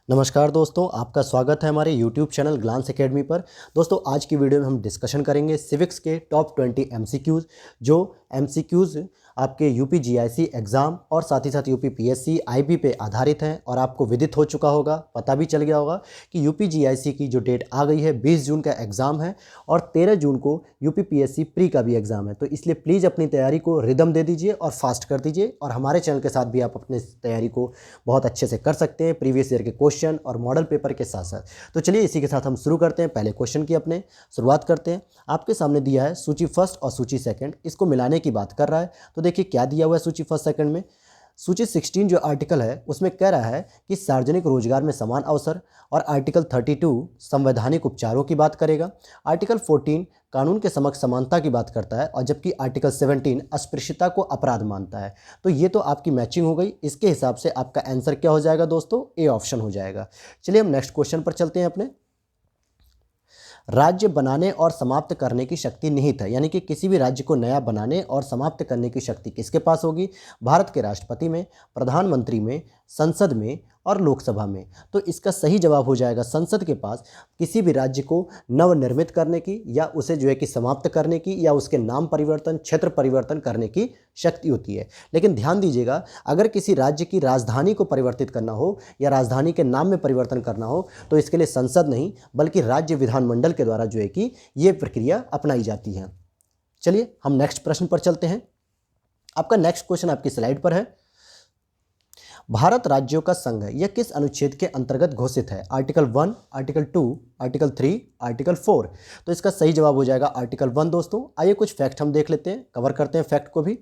नमस्कार दोस्तों, आपका स्वागत है हमारे YouTube चैनल ग्लांस एकेडमी पर। दोस्तों, आज की वीडियो में हम डिस्कशन करेंगे सिविक्स के टॉप 20 एमसीक्यूज़। जो एमसीक्यूज़ आपके यूपी जीआईसी एग्ज़ाम और साथ ही साथ यूपी पीएससी आईबी पे आधारित हैं। और आपको विदित हो चुका होगा, पता भी चल गया होगा कि यूपी जीआईसी की जो डेट आ गई है 20 जून का एग्ज़ाम है और 13 जून को यूपी पीएससी प्री का भी एग्ज़ाम है। तो इसलिए प्लीज़ अपनी तैयारी को रिदम दे दीजिए और फास्ट कर दीजिए। और हमारे चैनल के साथ भी आप अपनी तैयारी को बहुत अच्छे से कर सकते हैं, प्रीवियस ईयर के क्वेश्चन और मॉडल पेपर के साथ साथ। तो चलिए इसी के साथ हम शुरू करते हैं। पहले क्वेश्चन की अपने शुरुआत करते हैं। आपके सामने दिया है सूची फर्स्ट और सूची सेकंड, इसको मिलाने की बात कर रहा है। तो देखिए क्या दिया हुआ है सूची फर्स्ट सेकंड में। सूची 16 जो आर्टिकल है उसमें कह रहा है कि सार्वजनिक रोजगार में समान अवसर, और आर्टिकल 32 संवैधानिक उपचारों की बात करेगा। आर्टिकल 14 कानून के समक्ष समानता की बात करता है, और जबकि आर्टिकल 17 अस्पृश्यता को अपराध मानता है। तो ये तो आपकी मैचिंग हो गई। इसके हिसाब से आपका आंसर क्या हो जाएगा दोस्तों? ए ऑप्शन हो जाएगा। चलिए हम नेक्स्ट क्वेश्चन पर चलते हैं अपने। राज्य बनाने और समाप्त करने की शक्ति निहित है, यानी कि किसी भी राज्य को नया बनाने और समाप्त करने की शक्ति किसके पास होगी? भारत के राष्ट्रपति में, प्रधानमंत्री में, संसद में और लोकसभा में। तो इसका सही जवाब हो जाएगा संसद के पास किसी भी राज्य को नवनिर्मित करने की, या उसे जो है कि समाप्त करने की, या उसके नाम परिवर्तन, क्षेत्र परिवर्तन करने की शक्ति होती है। लेकिन ध्यान दीजिएगा, अगर किसी राज्य की राजधानी को परिवर्तित करना हो या राजधानी के नाम में परिवर्तन करना हो तो इसके लिए संसद नहीं बल्कि राज्य विधानमंडल के द्वारा जो है कि ये प्रक्रिया अपनाई जाती है। चलिए हम नेक्स्ट प्रश्न पर चलते हैं। आपका नेक्स्ट क्वेश्चन आपकी स्लाइड पर है। भारत राज्यों का संघ है, यह किस अनुच्छेद के अंतर्गत घोषित है? Article 1, article 2, article 3, article 4। तो इसका सही जवाब हो जाएगा आर्टिकल 1 दोस्तों। आइए कुछ फैक्ट हम देख लेते हैं, कवर करते हैं फैक्ट को भी।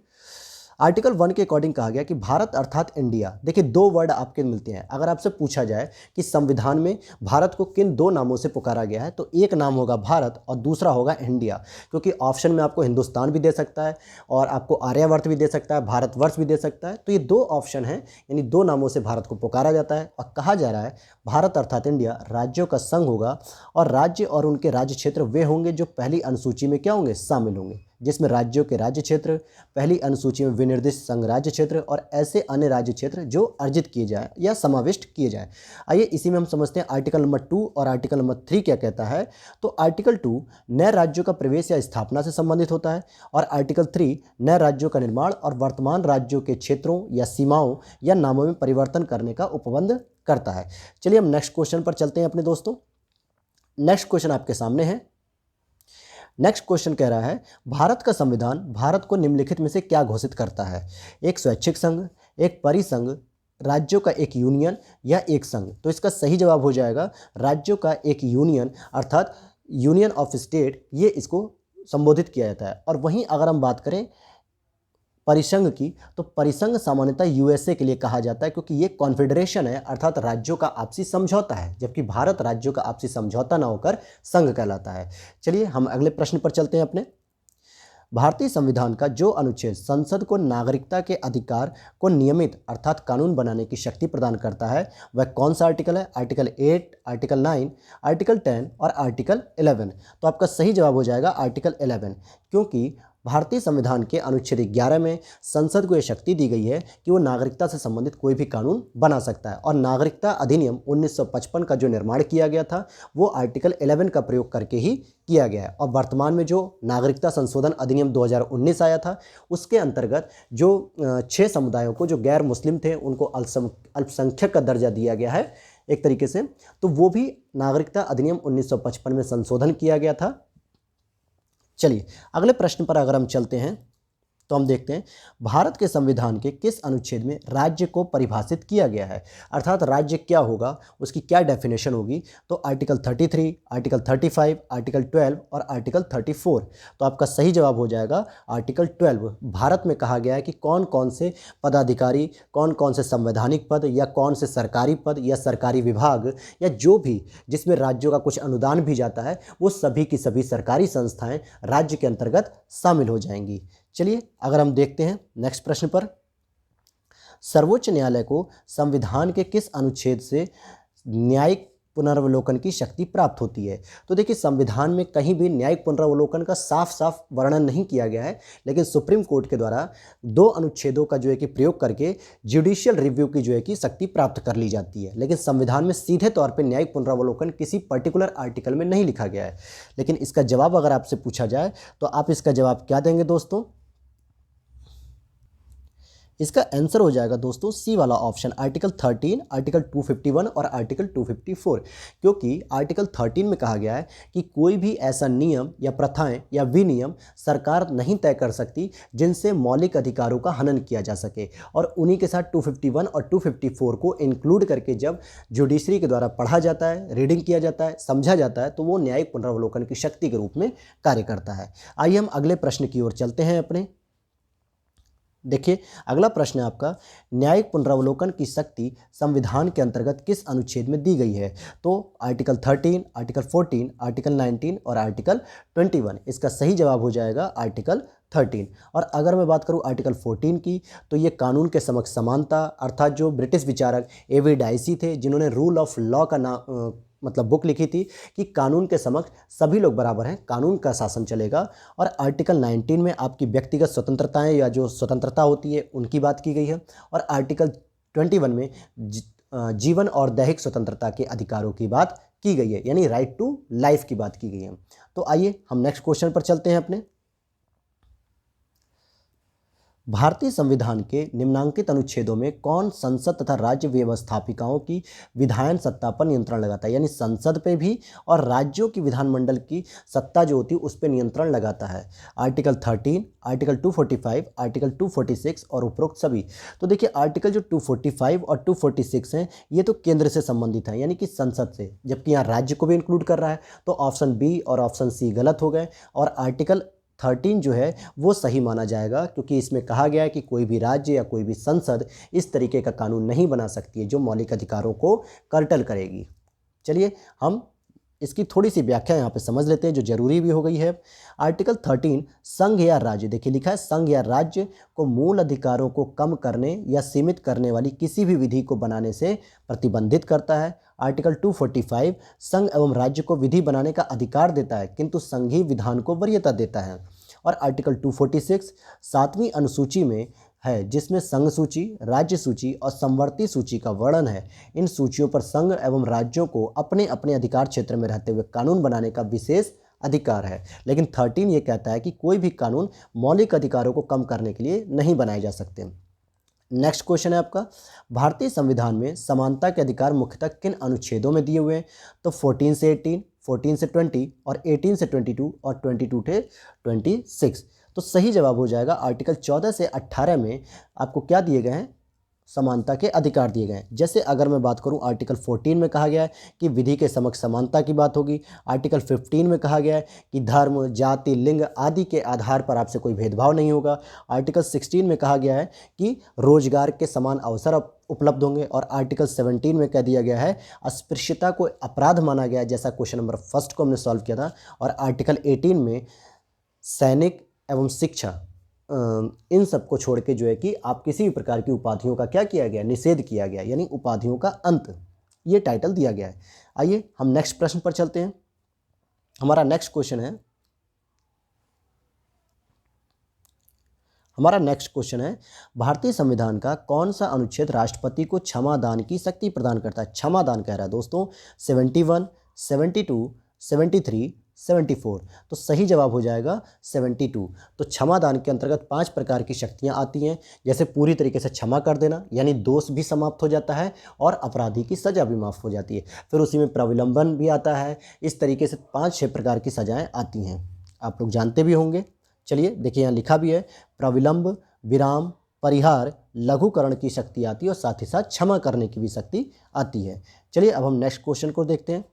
आर्टिकल 1 के अकॉर्डिंग कहा गया कि भारत अर्थात इंडिया। देखिए दो वर्ड आपके मिलते हैं। अगर आपसे पूछा जाए कि संविधान में भारत को किन दो नामों से पुकारा गया है, तो एक नाम होगा भारत और दूसरा होगा इंडिया। क्योंकि ऑप्शन में आपको हिंदुस्तान भी दे सकता है और आपको आर्यावर्त भी दे सकता है, भारतवर्ष भी दे सकता है। तो ये दो ऑप्शन हैं, यानी दो नामों से भारत को पुकारा जाता है। और कहा जा रहा है भारत अर्थात इंडिया राज्यों का संघ होगा, और राज्य और उनके राज्य क्षेत्र वे होंगे जो पहली अनुसूची में क्या होंगे? शामिल होंगे, जिसमें राज्यों के राज्य क्षेत्र पहली अनुसूची में विनिर्दिष्ट संघ राज्य क्षेत्र और ऐसे अन्य राज्य क्षेत्र जो अर्जित किए जाए या समाविष्ट किए जाए। आइए इसी में हम समझते हैं आर्टिकल नंबर 2 और आर्टिकल नंबर 3 क्या कहता है। तो आर्टिकल 2 नए राज्यों का प्रवेश या स्थापना से संबंधित होता है, और आर्टिकल 3 नए राज्यों का निर्माण और वर्तमान राज्यों के क्षेत्रों या सीमाओं या नामों में परिवर्तन करने का उपबंध करता है। चलिए हम नेक्स्ट क्वेश्चन पर चलते हैं अपने दोस्तों। नेक्स्ट क्वेश्चन आपके सामने है। नेक्स्ट क्वेश्चन कह रहा है भारत का संविधान भारत को निम्नलिखित में से क्या घोषित करता है? एक स्वैच्छिक संघ, एक परिसंघ, राज्यों का एक यूनियन या एक संघ। तो इसका सही जवाब हो जाएगा राज्यों का एक यूनियन, अर्थात यूनियन ऑफ स्टेट, ये इसको संबोधित किया जाता है। और वहीं अगर हम बात करें परिसंघ की, तो परिसंघ सामान्यतः यूएसए के लिए कहा जाता है, क्योंकि ये कॉन्फेडरेशन है अर्थात राज्यों का आपसी समझौता है, जबकि भारत राज्यों का आपसी समझौता ना होकर संघ कहलाता है। चलिए हम अगले प्रश्न पर चलते हैं अपने। भारतीय संविधान का जो अनुच्छेद संसद को नागरिकता के अधिकार को नियमित अर्थात कानून बनाने की शक्ति प्रदान करता है, वह कौन सा आर्टिकल है? आर्टिकल 8, आर्टिकल 9, आर्टिकल 10 और आर्टिकल 11। तो आपका सही जवाब हो जाएगा आर्टिकल 11, क्योंकि भारतीय संविधान के अनुच्छेद 11 में संसद को यह शक्ति दी गई है कि वो नागरिकता से संबंधित कोई भी कानून बना सकता है। और नागरिकता अधिनियम 1955 का जो निर्माण किया गया था वो आर्टिकल 11 का प्रयोग करके ही किया गया है। और वर्तमान में जो नागरिकता संशोधन अधिनियम 2019 आया था उसके अंतर्गत जो 6 समुदायों को जो गैर मुस्लिम थे उनको अल्पसंख्यक का दर्जा दिया गया है एक तरीके से, तो वो भी नागरिकता अधिनियम 1955 में संशोधन किया गया था। चलिए अगले प्रश्न पर अगर हम चलते हैं तो हम देखते हैं भारत के संविधान के किस अनुच्छेद में राज्य को परिभाषित किया गया है, अर्थात राज्य क्या होगा, उसकी क्या डेफिनेशन होगी। तो आर्टिकल 33, आर्टिकल 35, आर्टिकल 12 और आर्टिकल 34। तो आपका सही जवाब हो जाएगा आर्टिकल 12। भारत में कहा गया है कि कौन कौन से पदाधिकारी, कौन कौन से संवैधानिक पद या कौन से सरकारी पद या सरकारी विभाग या जो भी जिसमें राज्यों का कुछ अनुदान भी जाता है वो सभी की सभी सरकारी संस्थाएं राज्य के अंतर्गत शामिल हो जाएंगी। चलिए अगर हम देखते हैं नेक्स्ट प्रश्न पर। सर्वोच्च न्यायालय को संविधान के किस अनुच्छेद से न्यायिक पुनरावलोकन की शक्ति प्राप्त होती है। तो देखिए संविधान में कहीं भी न्यायिक पुनरावलोकन का साफ साफ वर्णन नहीं किया गया है, लेकिन सुप्रीम कोर्ट के द्वारा 2 अनुच्छेदों का जो है कि प्रयोग करके जुडिशियल रिव्यू की जो है कि शक्ति प्राप्त कर ली जाती है। लेकिन संविधान में सीधे तौर पर न्यायिक पुनरावलोकन किसी पर्टिकुलर आर्टिकल में नहीं लिखा गया है। लेकिन इसका जवाब अगर आपसे पूछा जाए तो आप इसका जवाब क्या देंगे दोस्तों? इसका आंसर हो जाएगा दोस्तों सी वाला ऑप्शन, आर्टिकल 13, आर्टिकल 251 और आर्टिकल 254। क्योंकि आर्टिकल 13 में कहा गया है कि कोई भी ऐसा नियम या प्रथाएं या विनियम सरकार नहीं तय कर सकती जिनसे मौलिक अधिकारों का हनन किया जा सके, और उन्हीं के साथ 251 और 254 को इंक्लूड करके जब जुडिशरी के द्वारा पढ़ा जाता है, रीडिंग किया जाता है, समझा जाता है, तो वो न्यायिक पुनरावलोकन की शक्ति के रूप में कार्य करता है। आइए हम अगले प्रश्न की ओर चलते हैं अपने। देखिए अगला प्रश्न है आपका, न्यायिक पुनरावलोकन की शक्ति संविधान के अंतर्गत किस अनुच्छेद में दी गई है? तो आर्टिकल 13, आर्टिकल 14, आर्टिकल 19 और आर्टिकल 21। इसका सही जवाब हो जाएगा आर्टिकल 13। और अगर मैं बात करूं आर्टिकल 14 की, तो ये कानून के समक्ष समानता, अर्थात जो ब्रिटिश विचारक एवी डाइसी थे जिन्होंने रूल ऑफ लॉ का मतलब बुक लिखी थी कि कानून के समक्ष सभी लोग बराबर हैं, कानून का शासन चलेगा। और आर्टिकल 19 में आपकी व्यक्तिगत स्वतंत्रताएं या जो स्वतंत्रता होती है उनकी बात की गई है। और आर्टिकल 21 में जीवन और दैहिक स्वतंत्रता के अधिकारों की बात की गई है, यानी राइट टू लाइफ की बात की गई है। तो आइए हम नेक्स्ट क्वेश्चन पर चलते हैं अपने। भारतीय संविधान के निम्नांकित अनुच्छेदों में कौन संसद तथा राज्य व्यवस्थापिकाओं की विधायन सत्ता पर नियंत्रण लगाता है? यानी संसद पे भी और राज्यों की विधानमंडल की सत्ता जो होती है उस पर नियंत्रण लगाता है। आर्टिकल 13, आर्टिकल 245, आर्टिकल 246 और उपरोक्त सभी। तो देखिए आर्टिकल जो 245 और 246 हैं ये तो केंद्र से संबंधित है, यानी कि संसद से, जबकि यहाँ राज्य को भी इंक्लूड कर रहा है। तो ऑप्शन बी और ऑप्शन सी गलत हो गए, और आर्टिकल 13 जो है वो सही माना जाएगा, क्योंकि इसमें कहा गया है कि कोई भी राज्य या कोई भी संसद इस तरीके का कानून नहीं बना सकती है जो मौलिक अधिकारों को कर्टल करेगी। चलिए हम इसकी थोड़ी सी व्याख्या यहाँ पे समझ लेते हैं जो जरूरी भी हो गई है। आर्टिकल 13 संघ या राज्य, देखिए लिखा है संघ या राज्य को मूल अधिकारों को कम करने या सीमित करने वाली किसी भी विधि को बनाने से प्रतिबंधित करता है। आर्टिकल 245 संघ एवं राज्य को विधि बनाने का अधिकार देता है किंतु संघीय विधान को वरीयता देता है। और आर्टिकल 246 7वीं अनुसूची में है जिसमें संघ सूची, राज्य सूची और समवर्ती सूची का वर्णन है। इन सूचियों पर संघ एवं राज्यों को अपने अपने अधिकार क्षेत्र में रहते हुए कानून बनाने का विशेष अधिकार है। लेकिन 13 ये कहता है कि कोई भी कानून मौलिक अधिकारों को कम करने के लिए नहीं बनाए जा सकते। नेक्स्ट क्वेश्चन है आपका, भारतीय संविधान में समानता के अधिकार मुख्यतः किन अनुच्छेदों में दिए हुए हैं? तो 14 से 18, 14 से 20 और 18 से 22 और 22 से 26। तो सही जवाब हो जाएगा आर्टिकल 14 से 18 में आपको क्या दिए गए हैं? समानता के अधिकार दिए गए हैं। जैसे अगर मैं बात करूं आर्टिकल 14 में कहा गया है कि विधि के समक्ष समानता की बात होगी। आर्टिकल 15 में कहा गया है कि धर्म, जाति, लिंग आदि के आधार पर आपसे कोई भेदभाव नहीं होगा। आर्टिकल 16 में कहा गया है कि रोजगार के समान अवसर उपलब्ध होंगे। और आर्टिकल 17 में कह दिया गया है अस्पृश्यता को अपराध माना गया है, जैसा क्वेश्चन नंबर 1 को हमने सॉल्व किया था। और आर्टिकल 18 में सैनिक एवं शिक्षा इन सब को छोड़ के जो है कि आप किसी भी प्रकार की उपाधियों का क्या किया गया? निषेध किया गया, यानी उपाधियों का अंत, ये टाइटल दिया गया है। आइए हम नेक्स्ट प्रश्न पर चलते हैं। हमारा नेक्स्ट क्वेश्चन है भारतीय संविधान का कौन सा अनुच्छेद राष्ट्रपति को क्षमादान की शक्ति प्रदान करता है? क्षमादान कह रहा है दोस्तों 71, 72, 73, 74। तो सही जवाब हो जाएगा 72। तो क्षमादान के अंतर्गत 5 प्रकार की शक्तियां आती हैं, जैसे पूरी तरीके से क्षमा कर देना, यानी दोष भी समाप्त हो जाता है और अपराधी की सज़ा भी माफ़ हो जाती है। फिर उसी में प्रविलंबन भी आता है। इस तरीके से 5-6 प्रकार की सजाएं आती हैं, आप लोग जानते भी होंगे। चलिए देखिए यहाँ लिखा भी है प्रविलंब, विराम, परिहार, लघुकरण की शक्ति आती है और साथ ही साथ क्षमा करने की भी शक्ति आती है। चलिए अब हम नेक्स्ट क्वेश्चन को देखते हैं।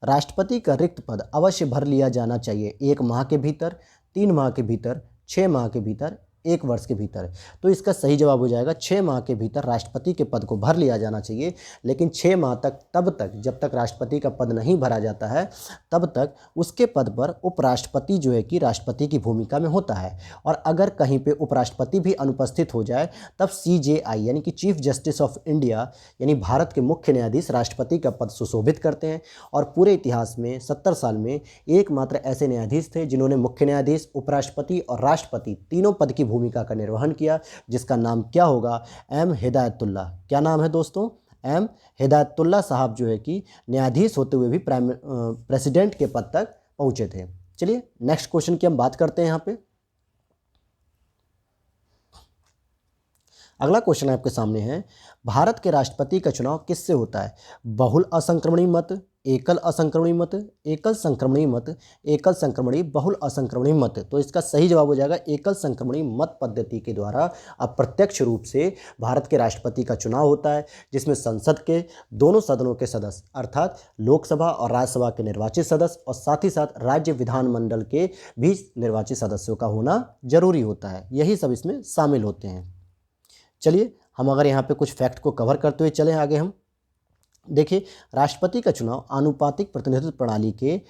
राष्ट्रपति का रिक्त पद अवश्य भर लिया जाना चाहिए 1 माह के भीतर, 3 माह के भीतर, 6 माह के भीतर, 1 वर्ष के भीतर। तो इसका सही जवाब हो जाएगा 6 माह के भीतर राष्ट्रपति के पद को भर लिया जाना चाहिए। लेकिन 6 माह तक, तब तक जब तक राष्ट्रपति का पद नहीं भरा जाता है, तब तक उसके पद पर उपराष्ट्रपति जो है कि राष्ट्रपति की भूमिका में होता है। और अगर कहीं पे उपराष्ट्रपति भी अनुपस्थित हो जाए, तब CJI यानी कि चीफ जस्टिस ऑफ इंडिया यानी भारत के मुख्य न्यायाधीश राष्ट्रपति का पद सुशोभित करते हैं। और पूरे इतिहास में 70 साल में एकमात्र ऐसे न्यायाधीश थे जिन्होंने मुख्य न्यायाधीश, उपराष्ट्रपति और राष्ट्रपति तीनों पद की भूमिका का निर्वहन किया, जिसका नाम क्या होगा? M हिदायतुल्ला। क्या नाम है दोस्तों? M हिदायतुल्ला साहब जो है कि न्यायाधीश होते हुए भी प्रेसिडेंट के पद तक पहुंचे थे। चलिए नेक्स्ट क्वेश्चन की हम बात करते हैं। यहाँ पे अगला क्वेश्चन आपके सामने है, भारत के राष्ट्रपति का चुनाव किससे होता है? बहुल असंक्रमणी मत, एकल असंक्रमणी मत, एकल संक्रमणी मत, एकल संक्रमणी, बहुल असंक्रमणी मत। तो इसका सही जवाब हो जाएगा एकल संक्रमणी मत पद्धति के द्वारा अप्रत्यक्ष रूप से भारत के राष्ट्रपति का चुनाव होता है, जिसमें संसद के दोनों सदनों के सदस्य अर्थात लोकसभा और राज्यसभा के निर्वाचित सदस्य और साथ ही साथ राज्य विधानमंडल के भी निर्वाचित सदस्यों का होना जरूरी होता है। यही सब इसमें शामिल होते हैं। चलिए हम अगर यहाँ पे कुछ फैक्ट को कवर करते हुए चलें आगे, हम देखिए राष्ट्रपति का चुनाव आनुपातिक प्रतिनिधित्व प्रणाली के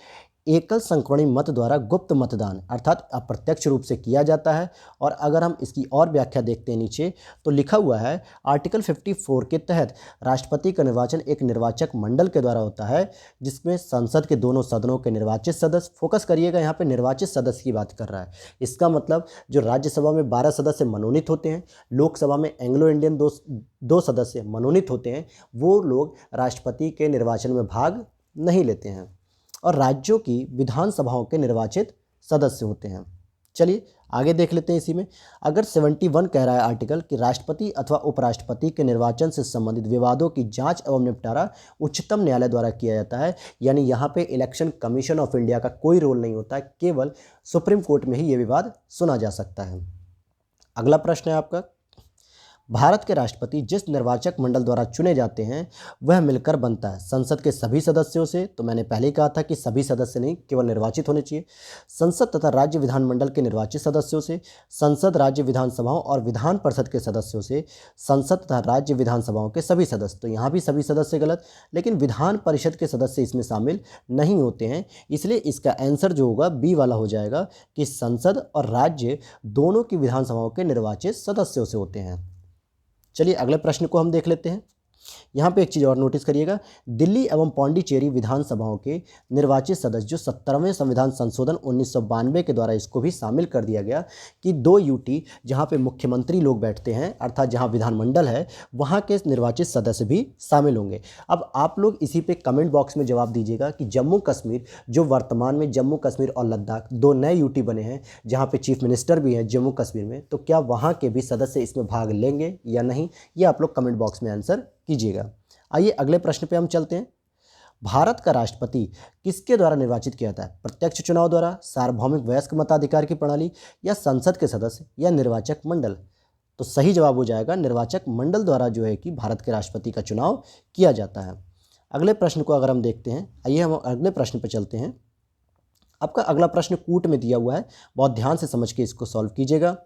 एकल संक्रमणी मत द्वारा गुप्त मतदान अर्थात अप्रत्यक्ष रूप से किया जाता है। और अगर हम इसकी और व्याख्या देखते हैं नीचे, तो लिखा हुआ है आर्टिकल 54 के तहत राष्ट्रपति का निर्वाचन एक निर्वाचक मंडल के द्वारा होता है, जिसमें संसद के दोनों सदनों के निर्वाचित सदस्य, फोकस करिएगा यहाँ पे निर्वाचित सदस्य की बात कर रहा है। इसका मतलब जो राज्यसभा में 12 सदस्य मनोनीत होते हैं, लोकसभा में एंग्लो इंडियन दो सदस्य मनोनीत होते हैं, वो लोग राष्ट्रपति के निर्वाचन में भाग नहीं लेते हैं और राज्यों की विधानसभाओं के निर्वाचित सदस्य होते हैं। चलिए आगे देख लेते हैं। इसी में अगर 71 कह रहा है आर्टिकल कि राष्ट्रपति अथवा उपराष्ट्रपति के निर्वाचन से संबंधित विवादों की जांच एवं निपटारा उच्चतम न्यायालय द्वारा किया जाता है, यानी यहाँ पे इलेक्शन कमीशन ऑफ इंडिया का कोई रोल नहीं होता है, केवल सुप्रीम कोर्ट में ही ये विवाद सुना जा सकता है। अगला प्रश्न है आपका, भारत के राष्ट्रपति जिस निर्वाचक मंडल द्वारा चुने जाते हैं वह मिलकर बनता है संसद के सभी सदस्यों से। तो मैंने पहले ही कहा था कि सभी सदस्य नहीं, केवल निर्वाचित होने चाहिए। संसद तथा राज्य विधानमंडल के निर्वाचित सदस्यों से, संसद, राज्य विधानसभाओं और विधान परिषद के सदस्यों से, संसद तथा राज्य विधानसभाओं के सभी सदस्य। तो यहाँ भी सभी सदस्य गलत, लेकिन विधान परिषद के सदस्य इसमें शामिल नहीं होते हैं, इसलिए इसका आंसर जो होगा बी वाला हो जाएगा कि संसद और राज्य दोनों की विधानसभाओं के निर्वाचित सदस्यों से होते हैं। चलिए अगले प्रश्न को हम देख लेते हैं। यहाँ पे एक चीज़ और नोटिस करिएगा, दिल्ली एवं पौंडीचेरी विधानसभाओं के निर्वाचित सदस्य जो 17वें संविधान संशोधन 1992 के द्वारा इसको भी शामिल कर दिया गया कि 2 यूटी जहाँ पे मुख्यमंत्री लोग बैठते हैं अर्थात जहाँ विधानमंडल है, वहाँ के निर्वाचित सदस्य भी शामिल होंगे। अब आप लोग इसी पे कमेंट बॉक्स में जवाब दीजिएगा कि जम्मू कश्मीर, जो वर्तमान में जम्मू कश्मीर और लद्दाख 2 नए यूटी बने हैं जहाँ पे चीफ मिनिस्टर भी हैं जम्मू कश्मीर में, तो क्या वहाँ के भी सदस्य इसमें भाग लेंगे या नहीं, ये आप लोग कमेंट बॉक्स में आंसर कीजिएगा। आइए अगले प्रश्न पे हम चलते हैं। भारत का राष्ट्रपति किसके द्वारा निर्वाचित किया जाता है? प्रत्यक्ष चुनाव द्वारा, सार्वभौमिक वयस्क मताधिकार की प्रणाली, या संसद के सदस्य, या निर्वाचक मंडल? तो सही जवाब हो जाएगा निर्वाचक मंडल द्वारा जो है कि भारत के राष्ट्रपति का चुनाव किया जाता है। अगले प्रश्न को अगर हम देखते हैं, आइए हम अगले प्रश्न पर चलते हैं। आपका अगला प्रश्न कूट में दिया हुआ है, बहुत ध्यान से समझ के इसको सॉल्व कीजिएगा।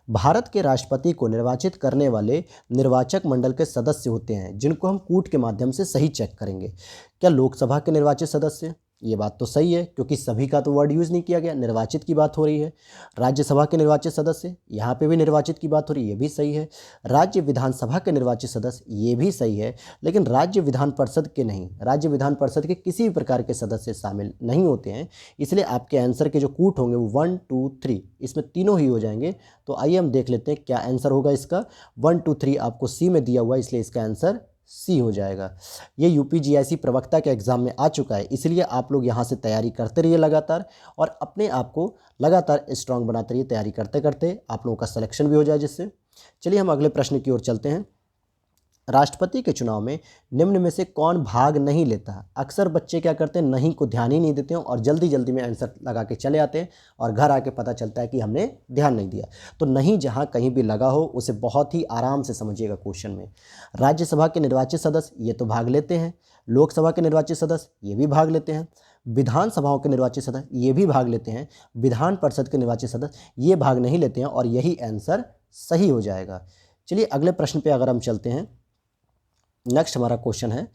भारत के राष्ट्रपति को निर्वाचित करने वाले निर्वाचक मंडल के सदस्य होते हैं, जिनको हम कूट के माध्यम से सही चेक करेंगे। क्या लोकसभा के निर्वाचित सदस्य? ये बात तो सही है, क्योंकि सभी का तो वर्ड यूज़ नहीं किया गया, निर्वाचित की बात हो रही है। राज्यसभा के निर्वाचित सदस्य, यहाँ पे भी निर्वाचित की बात हो रही है, ये भी सही है। राज्य विधानसभा के निर्वाचित सदस्य, ये भी सही है, लेकिन राज्य विधान परिषद के नहीं, राज्य विधान परिषद के किसी भी प्रकार के सदस्य शामिल नहीं होते हैं। इसलिए आपके आंसर के जो कूट होंगे वो 1 2 3 इसमें तीनों ही हो जाएंगे। तो आइए हम देख लेते हैं क्या आंसर होगा इसका। 1 2 3 आपको सी में दिया हुआ है, इसलिए इसका आंसर सी हो जाएगा। ये UPGIC प्रवक्ता के एग्ज़ाम में आ चुका है, इसलिए आप लोग यहाँ से तैयारी करते रहिए लगातार और अपने आप को लगातार स्ट्रांग बनाते रहिए। तैयारी करते करते आप लोगों का सिलेक्शन भी हो जाए जिससे। चलिए हम अगले प्रश्न की ओर चलते हैं। राष्ट्रपति के चुनाव में निम्न में से कौन भाग नहीं लेता? अक्सर बच्चे क्या करते हैं, नहीं को ध्यान ही नहीं देते हैं और जल्दी जल्दी में आंसर लगा के चले आते हैं और घर आके पता चलता है कि हमने ध्यान नहीं दिया। तो नहीं जहाँ कहीं भी लगा हो उसे बहुत ही आराम से समझिएगा क्वेश्चन में। राज्यसभा के निर्वाचित सदस्य ये तो भाग लेते हैं, लोकसभा के निर्वाचित सदस्य ये भी भाग लेते हैं, विधानसभाओं के निर्वाचित सदस्य ये भी भाग लेते हैं, विधान परिषद के निर्वाचित सदस्य ये भाग नहीं लेते हैं, और यही आंसर सही हो जाएगा। चलिए अगले प्रश्न पे अगर हम चलते हैं, नेक्स्ट हमारा क्वेश्चन है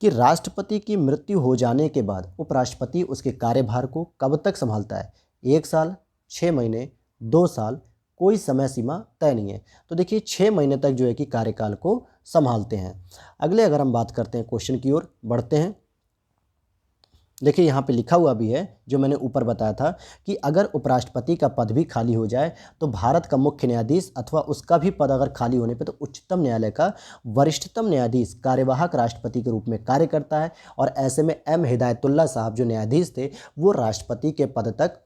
कि राष्ट्रपति की मृत्यु हो जाने के बाद उपराष्ट्रपति उसके कार्यभार को कब तक संभालता है? 1 साल, 6 महीने, 2 साल, कोई समय सीमा तय नहीं है। तो देखिए 6 महीने तक जो है कि कार्यकाल को संभालते हैं। अगले अगर हम बात करते हैं क्वेश्चन की ओर बढ़ते हैं, देखिए यहाँ पे लिखा हुआ भी है जो मैंने ऊपर बताया था कि अगर उपराष्ट्रपति का पद भी खाली हो जाए तो भारत का मुख्य न्यायाधीश अथवा उसका भी पद अगर खाली होने पे तो उच्चतम न्यायालय का वरिष्ठतम न्यायाधीश कार्यवाहक राष्ट्रपति के रूप में कार्य करता है। और ऐसे में एम हिदायतुल्ला साहब जो न्यायाधीश थे वो राष्ट्रपति के पद तक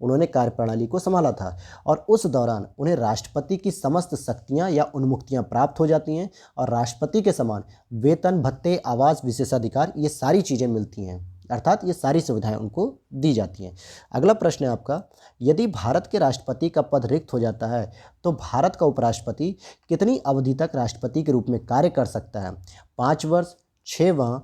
उन्होंने कार्यप्रणाली को संभाला था, और उस दौरान उन्हें राष्ट्रपति की समस्त शक्तियाँ या उन्मुक्तियाँ प्राप्त हो जाती हैं, और राष्ट्रपति के समान वेतन, भत्ते, आवास, विशेषाधिकार ये सारी चीज़ें मिलती हैं, अर्थात ये सारी सुविधाएं उनको दी जाती हैं। अगला प्रश्न है आपका, यदि भारत के राष्ट्रपति का पद रिक्त हो जाता है तो भारत का उपराष्ट्रपति कितनी अवधि तक राष्ट्रपति के रूप में कार्य कर सकता है? 5 वर्ष, 6 माह,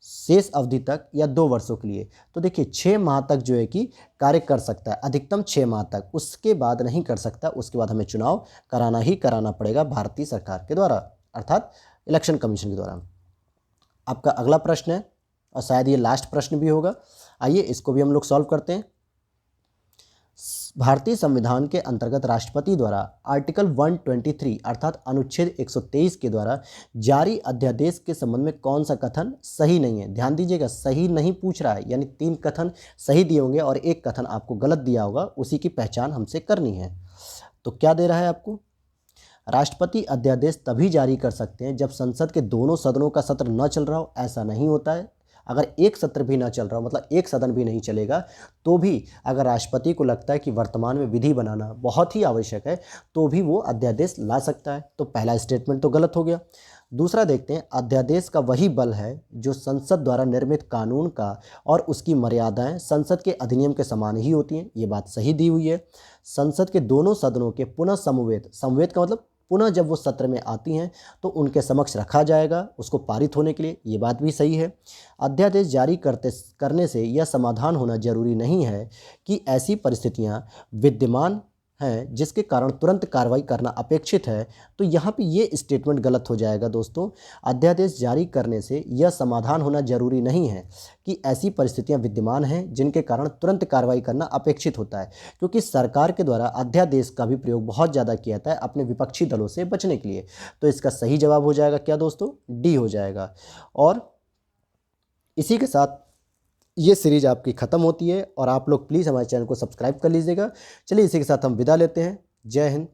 शेष अवधि तक, या 2 वर्षों के लिए? तो देखिए 6 माह तक जो है कि कार्य कर सकता है, अधिकतम 6 माह तक, उसके बाद नहीं कर सकता। उसके बाद हमें चुनाव कराना ही कराना पड़ेगा भारतीय सरकार के द्वारा, अर्थात इलेक्शन कमीशन के द्वारा। आपका अगला प्रश्न है और शायद ये लास्ट प्रश्न भी होगा, आइए इसको भी हम लोग सॉल्व करते हैं। भारतीय संविधान के अंतर्गत राष्ट्रपति द्वारा आर्टिकल 123 अर्थात अनुच्छेद 123 के द्वारा जारी अध्यादेश के संबंध में कौन सा कथन सही नहीं है? ध्यान दीजिएगा, सही नहीं पूछ रहा है, यानी 3 कथन सही दिए होंगे और 1 कथन आपको गलत दिया होगा, उसी की पहचान हमसे करनी है। तो क्या दे रहा है आपको? राष्ट्रपति अध्यादेश तभी जारी कर सकते हैं जब संसद के दोनों सदनों का सत्र न चल रहा हो। ऐसा नहीं होता है। अगर एक सत्र भी ना चल रहा हो, मतलब एक सदन भी नहीं चलेगा, तो भी अगर राष्ट्रपति को लगता है कि वर्तमान में विधि बनाना बहुत ही आवश्यक है तो भी वो अध्यादेश ला सकता है। तो पहला स्टेटमेंट तो गलत हो गया। दूसरा देखते हैं, अध्यादेश का वही बल है जो संसद द्वारा निर्मित कानून का और उसकी मर्यादाएं संसद के अधिनियम के समान ही होती हैं। ये बात सही दी हुई है। संसद के दोनों सदनों के पुनः समवेत का मतलब पुनः जब वो सत्र में आती हैं तो उनके समक्ष रखा जाएगा उसको पारित होने के लिए, ये बात भी सही है। अध्यादेश जारी करने से यह समाधान होना जरूरी नहीं है कि ऐसी परिस्थितियां विद्यमान हैं जिसके कारण तुरंत कार्रवाई करना अपेक्षित है। तो यहाँ पे ये स्टेटमेंट गलत हो जाएगा दोस्तों। अध्यादेश जारी करने से यह समाधान होना जरूरी नहीं है कि ऐसी परिस्थितियां विद्यमान हैं जिनके कारण तुरंत कार्रवाई करना अपेक्षित होता है, क्योंकि सरकार के द्वारा अध्यादेश का भी प्रयोग बहुत ज़्यादा किया जाता है अपने विपक्षी दलों से बचने के लिए। तो इसका सही जवाब हो जाएगा क्या दोस्तों? डी हो जाएगा। और इसी के साथ ये सीरीज आपकी ख़त्म होती है और आप लोग प्लीज़ हमारे चैनल को सब्सक्राइब कर लीजिएगा। चलिए इसी के साथ हम विदा लेते हैं। जय हिंद,